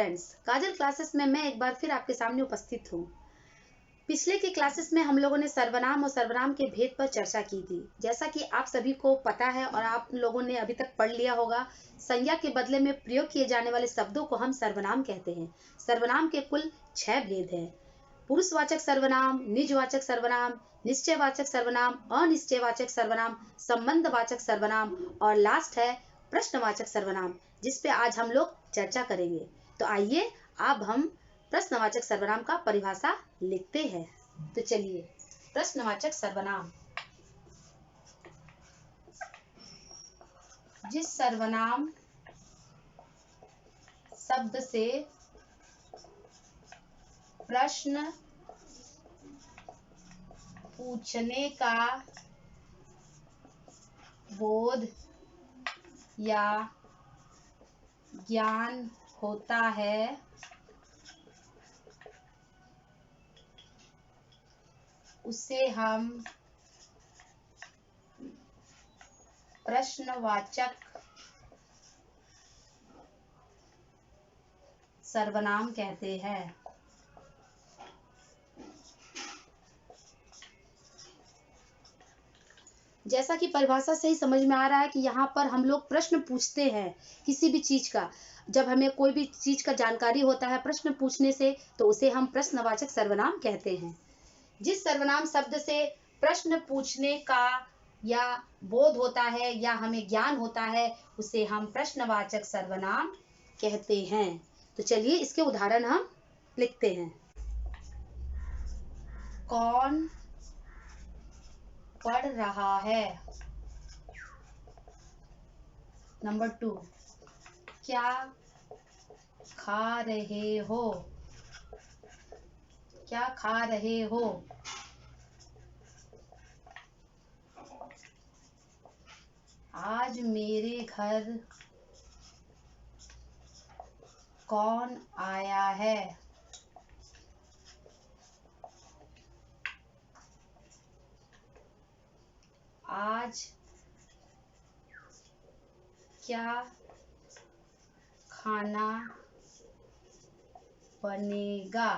Friends, काजल classes में मैं एक बार फिर आपके सामने उपस्थित हूँ। पिछले के क्लासेस में हम लोगों ने सर्वनाम और सर्वनाम के भेद पर चर्चा की थी। जैसा कि आप सभी को पता है और आप लोगों ने अभी तक पढ़ लिया होगा, संज्ञा के बदले में प्रयोग किए जाने वाले शब्दों को हम सर्वनाम कहते हैं। सर्वनाम के कुल 6 भेद हैं: पुरुषवाचक सर्वनाम, निजवाचक सर्वनाम, निश्चयवाचक सर्वनाम, अनिश्चयवाचक सर्वनाम, संबंधवाचक सर्वनाम और लास्ट है प्रश्नवाचक सर्वनाम, जिस पे आज हम लोग चर्चा करेंगे। तो आइए अब हम प्रश्नवाचक सर्वनाम का परिभाषा लिखते हैं। तो चलिए, प्रश्नवाचक सर्वनाम: जिस सर्वनाम शब्द से प्रश्न पूछने का बोध या ज्ञान होता है, उसे हम प्रश्नवाचक सर्वनाम कहते हैं। जैसा कि परिभाषा से ही समझ में आ रहा है कि यहाँ पर हम लोग प्रश्न पूछते हैं किसी भी चीज का। जब हमें कोई भी चीज का जानकारी होता है प्रश्न पूछने से, तो उसे हम प्रश्नवाचक सर्वनाम कहते हैं। जिस सर्वनाम शब्द से प्रश्न पूछने का या बोध होता है या हमें ज्ञान होता है, उसे हम प्रश्नवाचक सर्वनाम कहते हैं। तो चलिए इसके उदाहरण हम लिखते हैं। कौन पढ़ रहा है? नंबर 2, क्या खा रहे हो? क्या खा रहे हो? आज मेरे घर कौन आया है? आज क्या खाना बनेगा?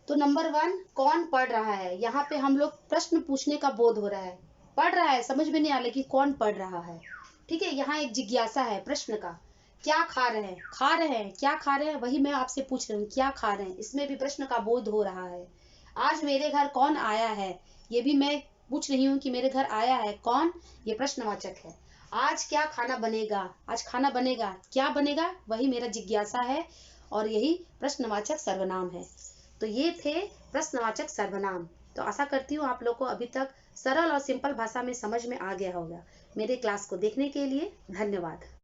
तो नंबर 1, कौन पढ़ रहा है। यहाँ पे हम लोग प्रश्न पूछने का बोध हो रहा है। पढ़ रहा है समझ में नहीं आ रहा कि कौन पढ़ रहा है। ठीक है, यहाँ एक जिज्ञासा है प्रश्न का। क्या खा रहे हैं? खा रहे हैं, क्या खा रहे हैं, वही मैं आपसे पूछ रही हूँ, क्या खा रहे हैं। इसमें भी प्रश्न का बोध हो रहा है। आज मेरे घर कौन आया है, ये भी मैं पूछ रही हूँ कि मेरे घर आया है कौन, ये प्रश्नवाचक है। आज क्या खाना बनेगा, आज खाना बनेगा, क्या बनेगा, वही मेरा जिज्ञासा है और यही प्रश्नवाचक सर्वनाम है। तो ये थे प्रश्नवाचक सर्वनाम। तो आशा करती हूँ आप लोग को अभी तक सरल और सिंपल भाषा में समझ में आ गया होगा। मेरे क्लास को देखने के लिए धन्यवाद।